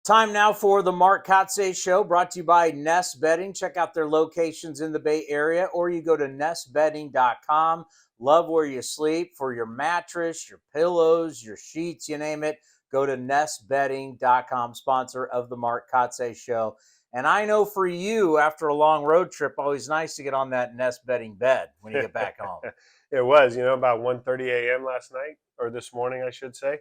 Time now for the Mark Kotsay Show, brought to you by Nest Bedding. Check out their locations in the Bay Area, or you go to nestbedding.com. Love where you sleep. For your mattress, your pillows, your sheets, you name it, go to nestbedding.com, sponsor of the Mark Kotsay Show. And I know for you, after a long road trip, always nice to get on that Nest Bedding bed when you get back home. It was, about 1:30 a.m. last night, or this morning, I should say.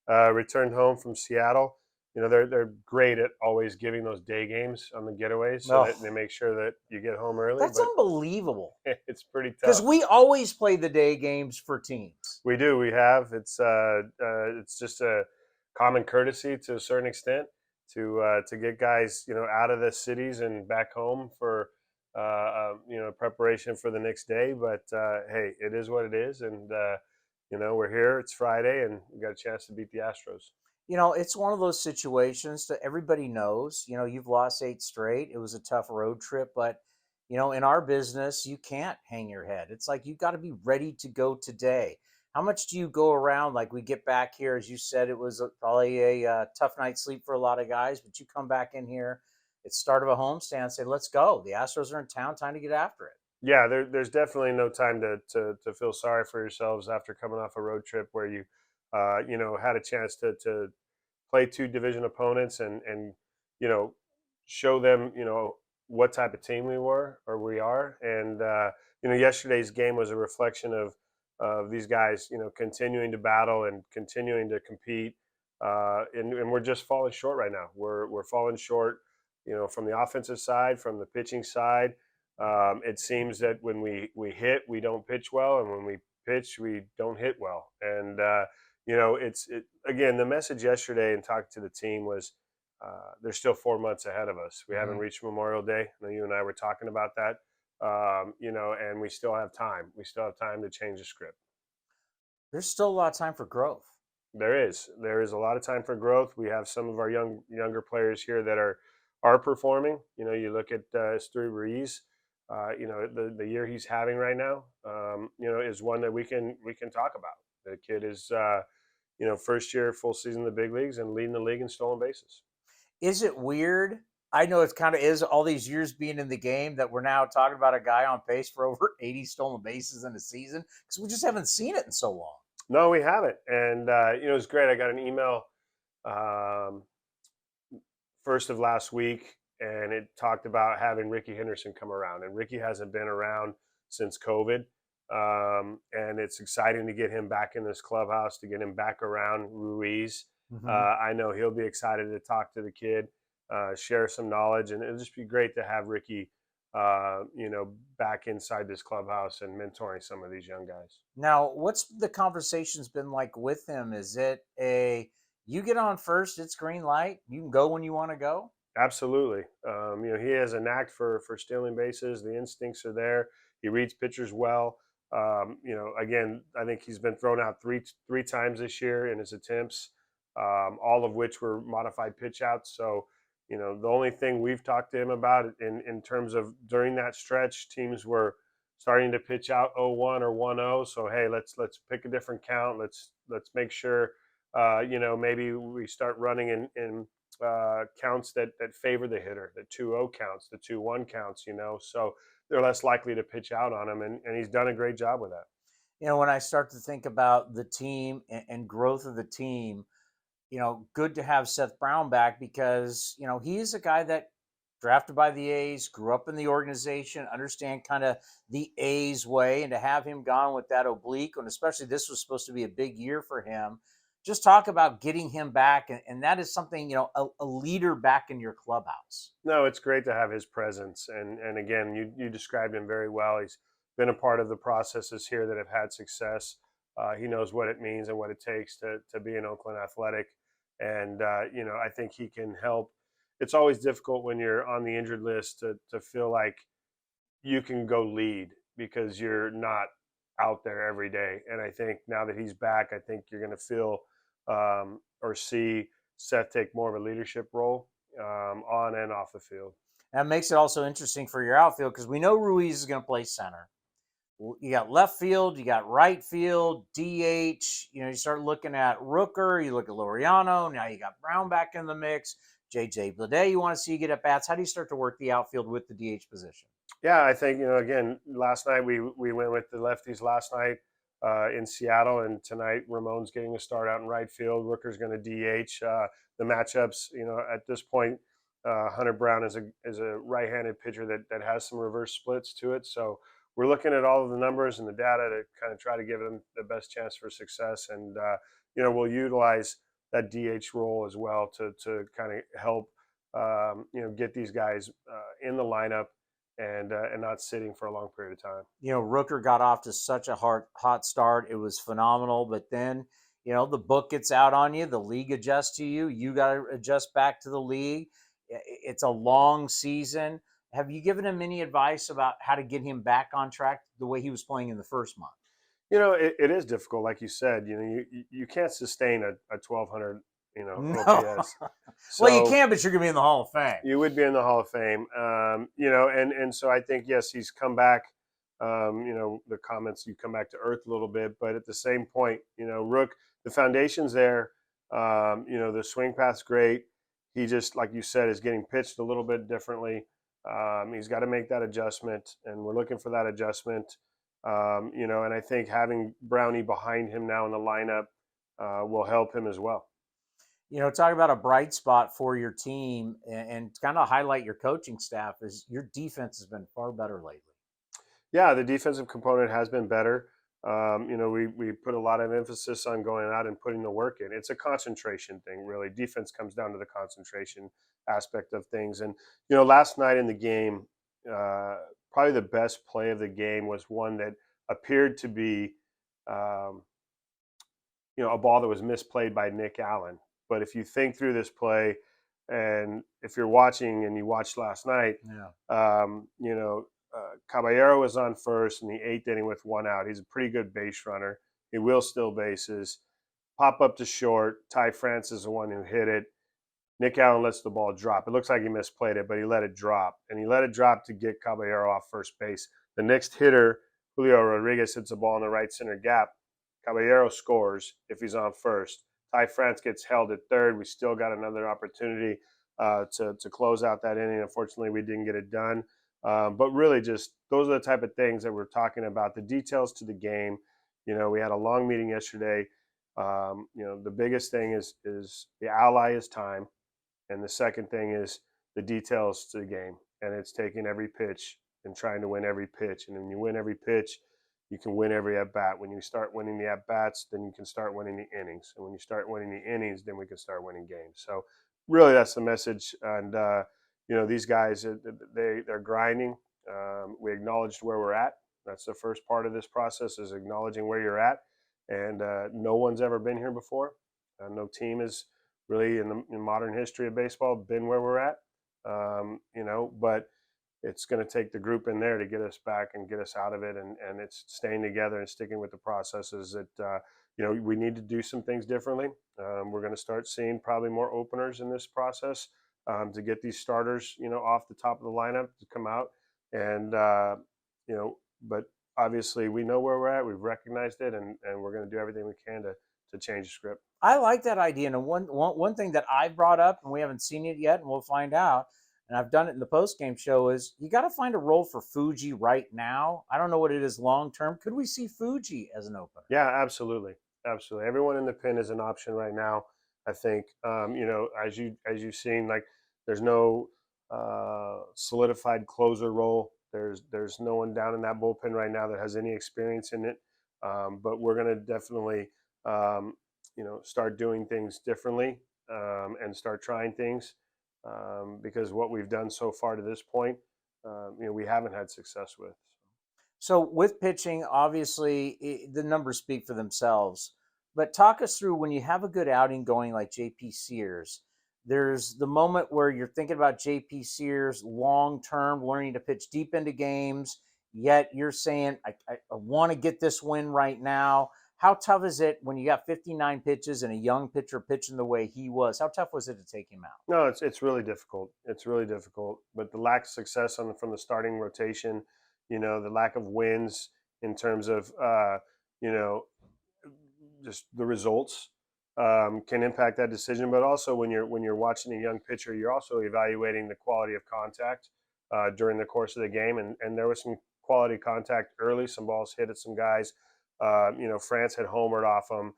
Returned home from Seattle. They're great at always giving those day games on the getaways, so that they make sure that you get home early. That's unbelievable. It's pretty tough. Because we always play the day games for teams. We do. We have. It's just a common courtesy to a certain extent to get guys out of the cities and back home for preparation for the next day. But hey, it is what it is, and we're here. It's Friday, and we got a chance to beat the Astros. It's one of those situations that everybody knows. You've lost 8 straight. It was a tough road trip, but in our business, you can't hang your head. It's like you've got to be ready to go today. How much do you go around? Like, we get back here, as you said, it was probably a tough night's sleep for a lot of guys, but you come back in here, it's start of a homestand, say, let's go. The Astros are in town, time to get after it. Yeah, there's definitely no time to feel sorry for yourselves after coming off a road trip where you had a chance to play 2 division opponents and show them what type of team we are. And yesterday's game was a reflection of these guys continuing to battle and continuing to compete, and we're just falling short right now. We're falling short from the offensive side, from the pitching side. It seems that when we hit, we don't pitch well, and when we pitch, we don't hit well. And again, the message yesterday and talking to the team was there's still 4 months ahead of us. We haven't reached Memorial Day. I know you and I were talking about that, and we still have time. We still have time to change the script. There's still a lot of time for growth. There is a lot of time for growth. We have some of our younger players here that are performing. You look at Esteury Ruiz. The year he's having right now, is one that we can talk about. The kid is, first year full season in the big leagues and leading the league in stolen bases. Is it weird? I know it kind of is, all these years being in the game, that we're now talking about a guy on pace for over 80 stolen bases in a season, because we just haven't seen it in so long. No, we haven't. And, it was great. I got an email first of last week, and it talked about having Ricky Henderson come around. And Ricky hasn't been around since COVID. And it's exciting to get him back in this clubhouse, to get him back around Ruiz. I know he'll be excited to talk to the kid, share some knowledge, and it'll just be great to have Ricky, back inside this clubhouse and mentoring some of these young guys. Now, what's the conversations been like with him? Is it you get on first, it's green light, you can go when you want to go? Absolutely. He has a knack for stealing bases. The instincts are there. He reads pitchers well. Again, I think he's been thrown out three times this year in his attempts, all of which were modified pitch outs. So, the only thing we've talked to him about in terms of during that stretch, teams were starting to pitch out 0-1 or 1-0. So, hey, let's pick a different count. Let's make sure, maybe we start running in counts that favor the hitter, the 2-0 counts, the 2-1 counts, so they're less likely to pitch out on him, and he's done a great job with that. When I start to think about the team and growth of the team, good to have Seth Brown back, because, he is a guy that drafted by the A's, grew up in the organization, understand kind of the A's way, and to have him gone with that oblique, and especially this was supposed to be a big year for him. Just talk about getting him back, and that is something, a leader back in your clubhouse. No, it's great to have his presence, and again, you described him very well. He's been a part of the processes here that have had success. He knows what it means and what it takes to be an Oakland Athletic, and I think he can help. It's always difficult when you're on the injured list to feel like you can go lead, because you're not out there every day. And I think now that he's back, I think you're going to feel or see Seth take more of a leadership role on and off the field. That makes it also interesting for your outfield, because we know Ruiz is going to play center. You got left field, you got right field, DH. You start looking at Rooker, you look at Laureano. Now you got Brown back in the mix. JJ Bleday, you want to see you get at bats. How do you start to work the outfield with the DH position? Yeah, I think again last night we went with the lefties last night in Seattle, and tonight Ramon's getting a start out in right field. Rooker's going to DH. The matchups, at this point, Hunter Brown is a right-handed pitcher that has some reverse splits to it. So we're looking at all of the numbers and the data to kind of try to give them the best chance for success, and we'll utilize that DH role as well to kind of help get these guys in the lineup and not sitting for a long period of time. Rooker got off to such a hot start. It was phenomenal. But then, the book gets out on you. The league adjusts to you. You got to adjust back to the league. It's a long season. Have you given him any advice about how to get him back on track the way he was playing in the first month? It is difficult, like you said. You can't sustain a 1200 No. OPS. Well, you So can, but you're going to be in the Hall of Fame. you would be in the Hall of Fame. And so I think yes, he's come back. The comments, you come back to earth a little bit, but at the same point, Rook, the foundation's there. The swing path's great. He just, like you said, is getting pitched a little bit differently. He's got to make that adjustment, and we're looking for that adjustment. And I think having Brownie behind him now in the lineup will help him as well. Talk about a bright spot for your team and kind of highlight your coaching staff is your defense has been far better lately. Yeah, the defensive component has been better. We put a lot of emphasis on going out and putting the work in. It's a concentration thing, really. Defense comes down to the concentration aspect of things. And last night in the game, probably the best play of the game was one that appeared to be, a ball that was misplayed by Nick Allen. But if you think through this play, and if you're watching and you watched last night, Caballero was on first in the 8th inning with 1 out. He's a pretty good base runner. He will steal bases. Pop up to short. Ty France is the one who hit it. Nick Allen lets the ball drop. It looks like he misplayed it, but he let it drop. And he let it drop to get Caballero off first base. The next hitter, Julio Rodriguez, hits a ball in the right center gap. Caballero scores if he's on first. Ty France gets held at third. We still got another opportunity to close out that inning. Unfortunately, we didn't get it done. But really, just those are the type of things that we're talking about. The details to the game. We had a long meeting yesterday. The biggest thing is the ally is time, and the second thing is the details to the game. And it's taking every pitch and trying to win every pitch. And when you win every pitch, you can win every at bat. When you start winning the at bats, then you can start winning the innings. And when you start winning the innings, then we can start winning games. So really, that's the message. And these guys, they're grinding. We acknowledged where we're at. That's the first part of this process, is acknowledging where you're at. And no one's ever been here before. No team has really in modern history of baseball been where we're at. But it's going to take the group in there to get us back and get us out of it. And it's staying together and sticking with the processes that, we need to do some things differently. We're going to start seeing probably more openers in this process to get these starters, off the top of the lineup to come out. And, but obviously we know where we're at. We've recognized it, and we're going to do everything we can to change the script. I like that idea. And one thing that I brought up, and we haven't seen it yet, and we'll find out, and I've done it in the post-game show, is you got to find a role for Fuji right now. I don't know what it is long-term. Could we see Fuji as an opener? Yeah, absolutely. Absolutely. Everyone in the pen is an option right now. I think, as you've seen, like there's no solidified closer role. There's no one down in that bullpen right now that has any experience in it. But we're going to definitely, start doing things differently and start trying things because what we've done so far to this point, we haven't had success with. So with pitching, obviously the numbers speak for themselves. But talk us through when you have a good outing going like JP Sears. There's the moment where you're thinking about JP Sears long term, learning to pitch deep into games. Yet you're saying, I want to get this win right now. How tough is it when you got 59 pitches and a young pitcher pitching the way he was? How tough was it to take him out? No, it's really difficult. It's really difficult. But the lack of success from the starting rotation, the lack of wins in terms of, just the results, can impact that decision. But also when you're watching a young pitcher, you're also evaluating the quality of contact during the course of the game. And there was some quality contact early. Some balls hit at some guys. France had homered off him.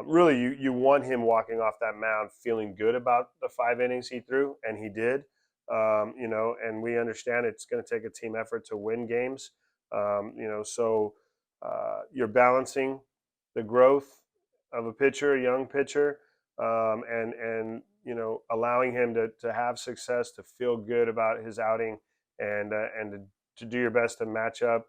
Really, you want him walking off that mound feeling good about the 5 innings he threw, and he did. And we understand it's going to take a team effort to win games. So you're balancing the growth of a pitcher, a young pitcher, and allowing him to have success, to feel good about his outing, and to do your best to match up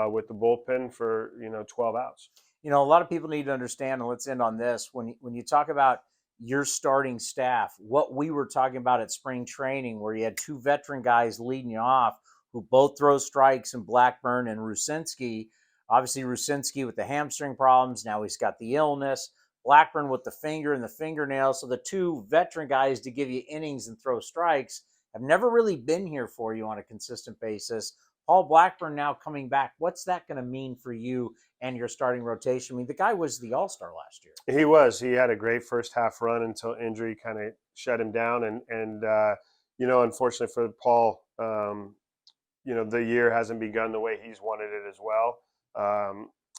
with the bullpen for 12 outs. A lot of people need to understand, and let's end on this. When you talk about your starting staff, what we were talking about at spring training, where you had two veteran guys leading you off who both throw strikes, in Blackburn and Rucinski. Obviously, Rucinski with the hamstring problems. Now he's got the illness. Blackburn with the finger and the fingernail. So the two veteran guys to give you innings and throw strikes have never really been here for you on a consistent basis. Paul Blackburn now coming back. What's that going to mean for you and your starting rotation? I mean, the guy was the All-Star last year. He was. He had a great first half run until injury kind of shut him down. And unfortunately for Paul, the year hasn't begun the way he's wanted it as well.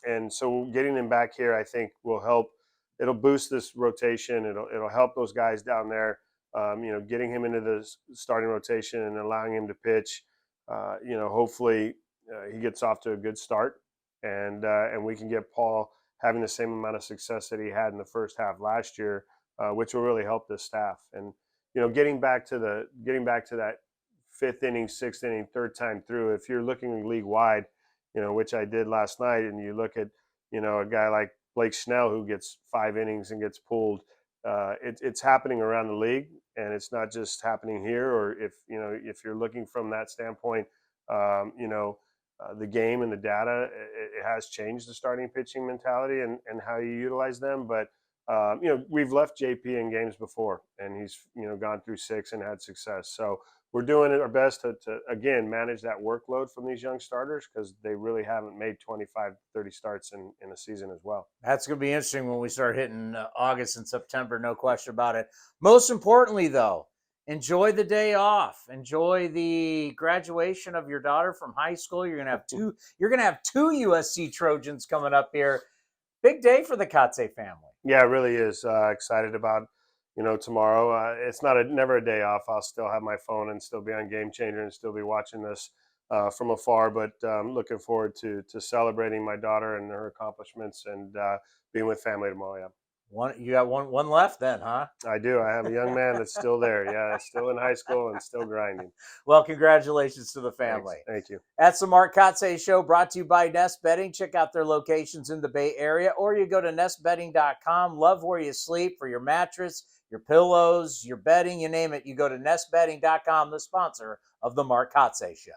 And so getting him back here, I think, will help. It'll boost this rotation. It'll help those guys down there. Getting him into the starting rotation and allowing him to pitch. Hopefully he gets off to a good start, and we can get Paul having the same amount of success that he had in the first half last year, which will really help this staff. And getting back to that fifth inning, sixth inning, third time through. If you're looking league wide, which I did last night, and you look at a guy like Blake Snell who gets 5 innings and gets pulled, it's happening around the league, and it's not just happening here. Or if you're looking from that standpoint, the game and the data, it has changed the starting pitching mentality and how you utilize them. But we've left JP in games before, and he's gone through 6 and had success. So we're doing our best to again manage that workload from these young starters, because they really haven't made 25, 30 starts in a season as well. That's going to be interesting when we start hitting August and September, no question about it. Most importantly, though, enjoy the day off. Enjoy the graduation of your daughter from high school. You're going to have two. You're going to have 2 USC Trojans coming up here. Big day for the Kotsay family. Yeah, it really is. Excited about tomorrow. It's never a day off. I'll still have my phone and still be on Game Changer and still be watching this from afar. But looking forward to celebrating my daughter and her accomplishments and being with family tomorrow. Yeah. You got one left then, huh? I do. I have a young man that's still there. Yeah, still in high school and still grinding. Well, congratulations to the family. Thanks. Thank you. That's the Mark Kotsay Show, brought to you by Nest Bedding. Check out their locations in the Bay Area, or you go to nestbedding.com. Love where you sleep for your mattress, your pillows, your bedding, you name it. You go to nestbedding.com, the sponsor of the Mark Kotsay Show.